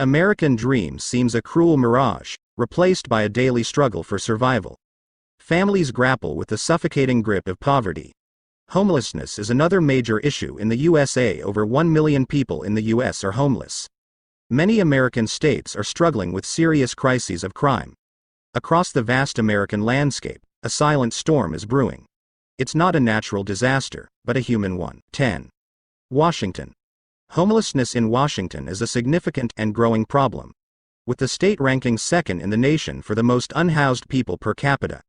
American dream seems a cruel mirage, replaced by a daily struggle for survival. Families grapple with the suffocating grip of poverty. Homelessness is another major issue in the USA. Over 1 million people in the US are homeless. Many American states are struggling with serious crises of crime. Across the vast American landscape, a silent storm is brewing. It's not a natural disaster, but a human one. 10. Washington. Homelessness in Washington is a significant and growing problem, with the state ranking second in the nation for the most unhoused people per capita.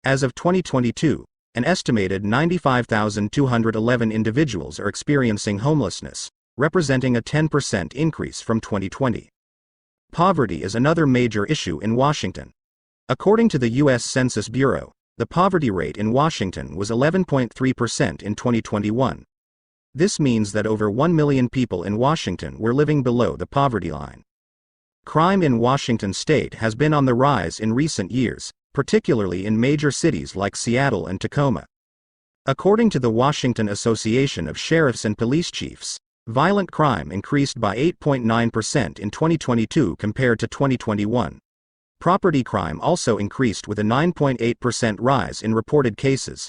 As of 2022, an estimated 95,211 individuals are experiencing homelessness, representing a 10% increase from 2020. Poverty is another major issue in Washington. According to the U.S. Census Bureau, the poverty rate in Washington was 11.3% in 2021. This means that over 1 million people in Washington were living below the poverty line. Crime in Washington state has been on the rise in recent years, particularly in major cities like Seattle and Tacoma. According to the Washington Association of Sheriffs and Police Chiefs, violent crime increased by 8.9% in 2022 compared to 2021. Property crime also increased with a 9.8% rise in reported cases.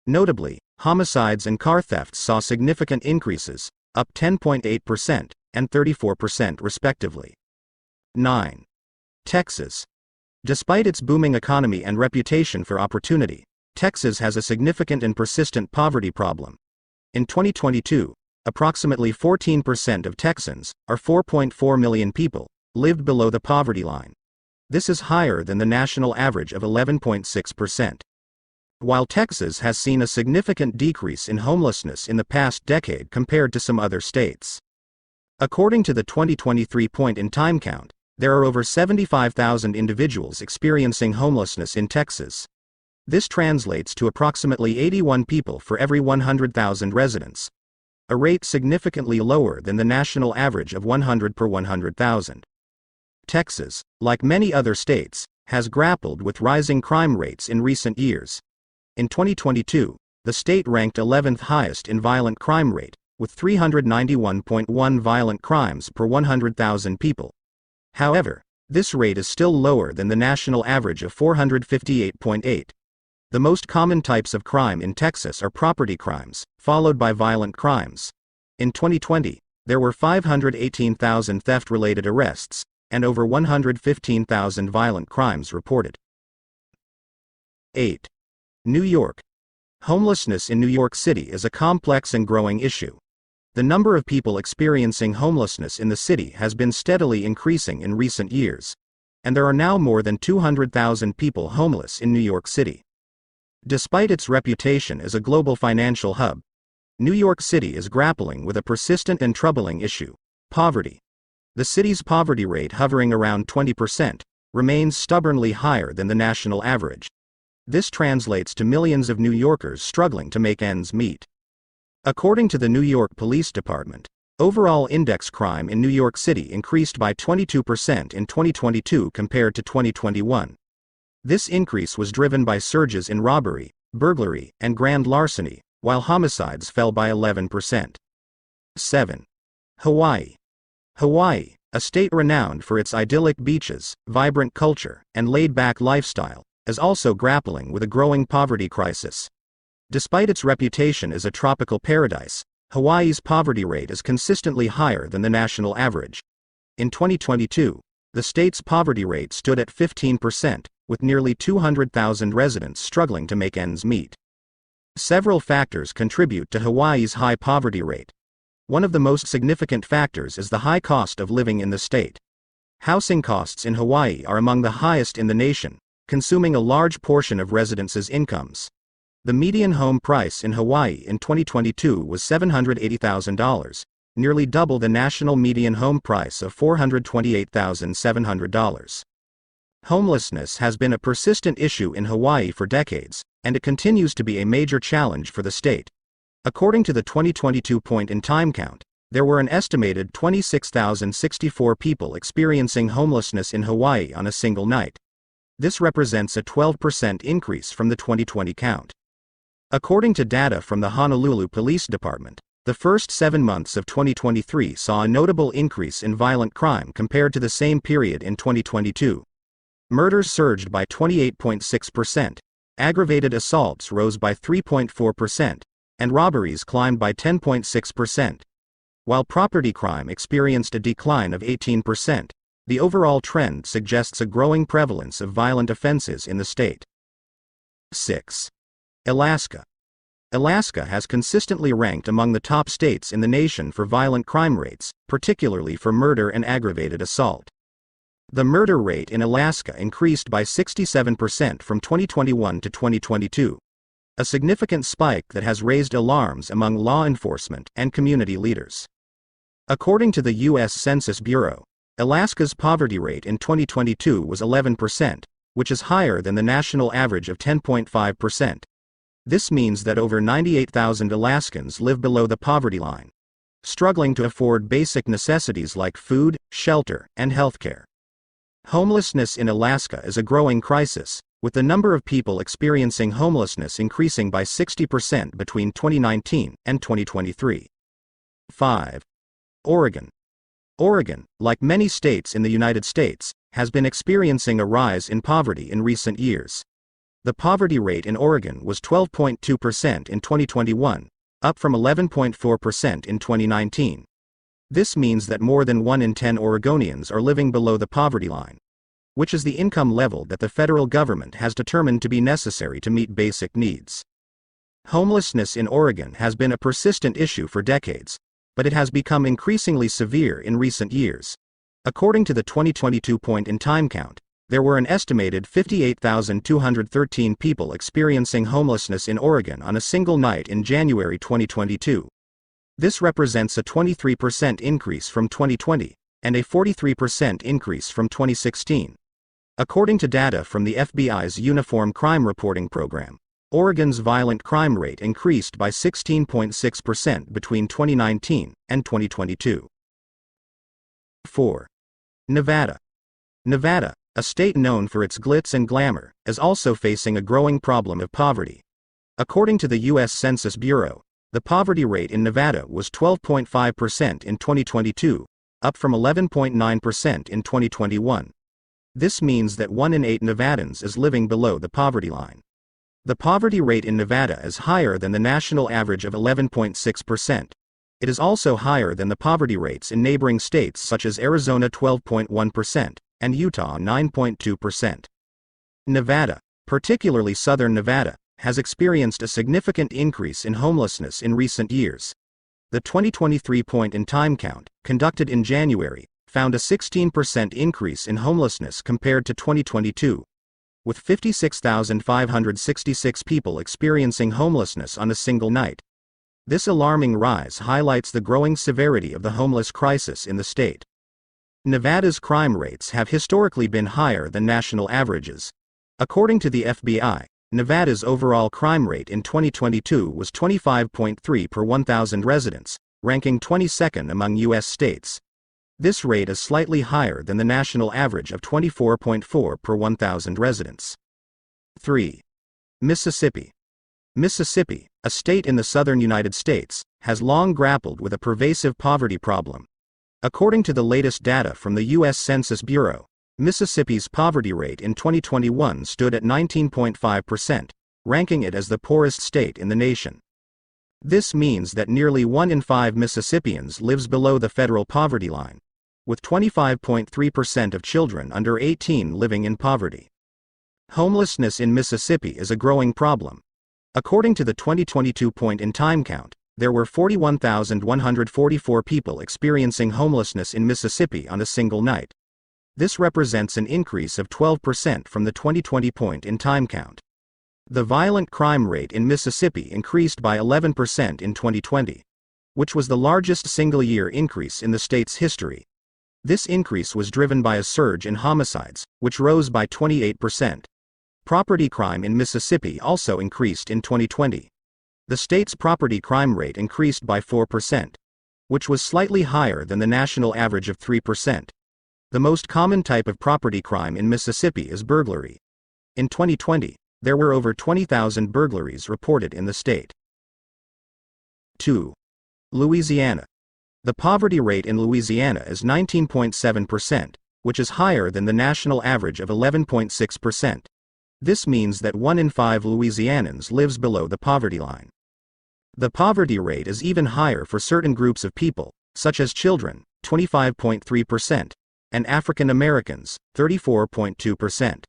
Notably, homicides and car thefts saw significant increases, up 10.8% and 34% respectively. 9. Texas. Despite its booming economy and reputation for opportunity, Texas has a significant and persistent poverty problem. In 2022, approximately 14% of Texans, or 4.4 million people, lived below the poverty line. This is higher than the national average of 11.6%. While Texas has seen a significant decrease in homelessness in the past decade compared to some other states. According to the 2023 point-in-time count, there are over 75,000 individuals experiencing homelessness in Texas. This translates to approximately 81 people for every 100,000 residents, a rate significantly lower than the national average of 100 per 100,000. Texas, like many other states, has grappled with rising crime rates in recent years. In 2022, the state ranked 11th highest in violent crime rate, with 391.1 violent crimes per 100,000 people. However, this rate is still lower than the national average of 458.8. The most common types of crime in Texas are property crimes, followed by violent crimes. In 2020, there were 518,000 theft-related arrests, and over 115,000 violent crimes reported. 8. New York. Homelessness in New York City is a complex and growing issue. The number of people experiencing homelessness in the city has been steadily increasing in recent years, and there are now more than 200,000 people homeless in New York City. Despite its reputation as a global financial hub, New York City is grappling with a persistent and troubling issue: poverty. The city's poverty rate, hovering around 20%, remains stubbornly higher than the national average. This translates to millions of New Yorkers struggling to make ends meet. According to the New York Police Department, overall index crime in New York City increased by 22% in 2022 compared to 2021. This increase was driven by surges in robbery, burglary, and grand larceny, while homicides fell by 11%. 7. Hawaii. Hawaii, a state renowned for its idyllic beaches, vibrant culture, and laid-back lifestyle, is also grappling with a growing poverty crisis. Despite its reputation as a tropical paradise, Hawaii's poverty rate is consistently higher than the national average. In 2022, the state's poverty rate stood at 15%, with nearly 200,000 residents struggling to make ends meet. Several factors contribute to Hawaii's high poverty rate. One of the most significant factors is the high cost of living in the state. Housing costs in Hawaii are among the highest in the nation, consuming a large portion of residents' incomes. The median home price in Hawaii in 2022 was $780,000, nearly double the national median home price of $428,700. Homelessness has been a persistent issue in Hawaii for decades, and it continues to be a major challenge for the state. According to the 2022 point-in-time count, there were an estimated 26,064 people experiencing homelessness in Hawaii on a single night. This represents a 12% increase from the 2020 count. According to data from the Honolulu Police Department, The first 7 months of 2023 saw a notable increase in violent crime compared to the same period in 2022. Murders surged by 28.6%, aggravated assaults rose by 3.4%, and robberies climbed by 10.6%. While property crime experienced a decline of 18%, the overall trend suggests a growing prevalence of violent offenses in the state. 6. Alaska. Alaska has consistently ranked among the top states in the nation for violent crime rates, particularly for murder and aggravated assault. The murder rate in Alaska increased by 67% from 2021 to 2022, a significant spike that has raised alarms among law enforcement and community leaders. According to the U.S. Census Bureau, Alaska's poverty rate in 2022 was 11%, which is higher than the national average of 10.5%. This means that over 98,000 Alaskans live below the poverty line, struggling to afford basic necessities like food, shelter, and healthcare. Homelessness in Alaska is a growing crisis, with the number of people experiencing homelessness increasing by 60% between 2019 and 2023. 5. Oregon. Oregon, like many states in the United States, has been experiencing a rise in poverty in recent years. The poverty rate in Oregon was 12.2% in 2021, up from 11.4% in 2019. This means that more than 1 in 10 Oregonians are living below the poverty line, which is the income level that the federal government has determined to be necessary to meet basic needs. Homelessness in Oregon has been a persistent issue for decades, but it has become increasingly severe in recent years. According to the 2022 point-in-time count, there were an estimated 58,213 people experiencing homelessness in Oregon on a single night in January 2022. This represents a 23% increase from 2020, and a 43% increase from 2016. According to data from the FBI's Uniform Crime Reporting Program, Oregon's violent crime rate increased by 16.6% between 2019 and 2022. 4. Nevada. Nevada, a state known for its glitz and glamour, is also facing a growing problem of poverty. According to the U.S. Census Bureau, the poverty rate in Nevada was 12.5% in 2022, up from 11.9% in 2021. This means that 1 in 8 Nevadans is living below the poverty line. The poverty rate in Nevada is higher than the national average of 11.6%. It is also higher than the poverty rates in neighboring states such as Arizona 12.1% and Utah 9.2%. Nevada, particularly southern Nevada, has experienced a significant increase in homelessness in recent years. The 2023 point-in-time count, conducted in January, found a 16% increase in homelessness compared to 2022, with 56,566 people experiencing homelessness on a single night. This alarming rise highlights the growing severity of the homeless crisis in the state. Nevada's crime rates have historically been higher than national averages. According to the FBI, Nevada's overall crime rate in 2022 was 25.3 per 1,000 residents, ranking 22nd among U.S. states. This rate is slightly higher than the national average of 24.4 per 1,000 residents. 3. Mississippi. Mississippi, a state in the southern United States, has long grappled with a pervasive poverty problem. According to the latest data from the U.S. Census Bureau, Mississippi's poverty rate in 2021 stood at 19.5%, ranking it as the poorest state in the nation. This means that nearly 1 in 5 Mississippians lives below the federal poverty line, with 25.3% of children under 18 living in poverty. Homelessness in Mississippi is a growing problem. According to the 2022 point-in-time count, there were 41,144 people experiencing homelessness in Mississippi on a single night. This represents an increase of 12% from the 2020 point-in-time count. The violent crime rate in Mississippi increased by 11% in 2020, which was the largest single-year increase in the state's history. This increase was driven by a surge in homicides, which rose by 28%. Property crime in Mississippi also increased in 2020. The state's property crime rate increased by 4%, which was slightly higher than the national average of 3%. The most common type of property crime in Mississippi is burglary. In 2020, there were over 20,000 burglaries reported in the state. 2. Louisiana. The poverty rate in Louisiana is 19.7%, which is higher than the national average of 11.6%. This means that 1 in 5 Louisianans lives below the poverty line. The poverty rate is even higher for certain groups of people, such as children, 25.3%, and African Americans, 34.2%.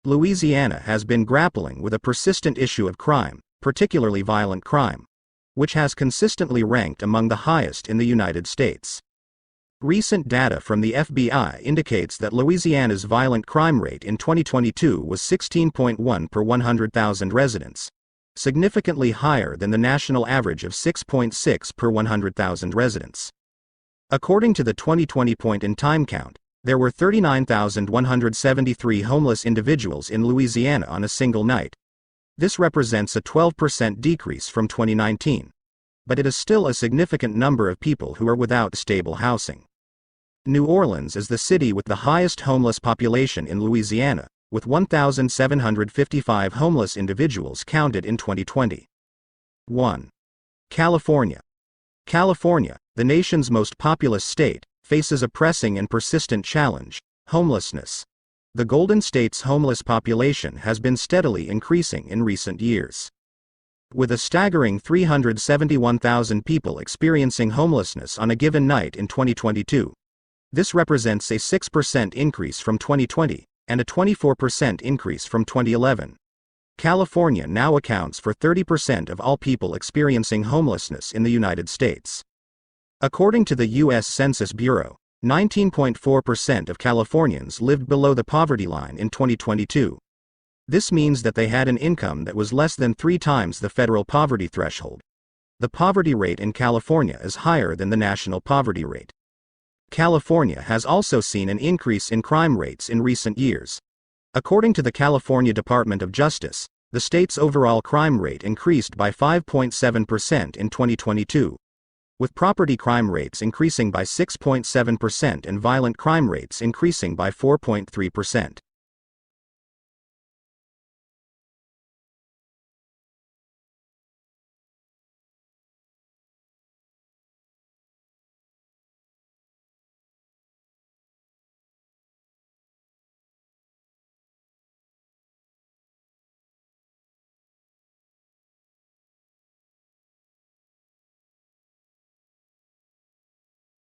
Louisiana has been grappling with a persistent issue of crime, particularly violent crime, which has consistently ranked among the highest in the United States. Recent data from the FBI indicates that Louisiana's violent crime rate in 2022 was 16.1 per 100,000 residents, significantly higher than the national average of 6.6 per 100,000 residents. According to the 2020 point-in-time count, there were 39,173 homeless individuals in Louisiana on a single night. This represents a 12% decrease from 2019. But it is still a significant number of people who are without stable housing. New Orleans is the city with the highest homeless population in Louisiana, with 1,755 homeless individuals counted in 2020. 1. California. California, the nation's most populous state, faces a pressing and persistent challenge: homelessness. The Golden State's homeless population has been steadily increasing in recent years, with a staggering 371,000 people experiencing homelessness on a given night in 2022. This represents a 6% increase from 2020, and a 24% increase from 2011. California now accounts for 30% of all people experiencing homelessness in the United States. According to the U.S. Census Bureau, 19.4% of Californians lived below the poverty line in 2022. This means that they had an income that was less than 3 times the federal poverty threshold. The poverty rate in California is higher than the national poverty rate. California has also seen an increase in crime rates in recent years. According to the California Department of Justice, the state's overall crime rate increased by 5.7% in 2022, with property crime rates increasing by 6.7% and violent crime rates increasing by 4.3%.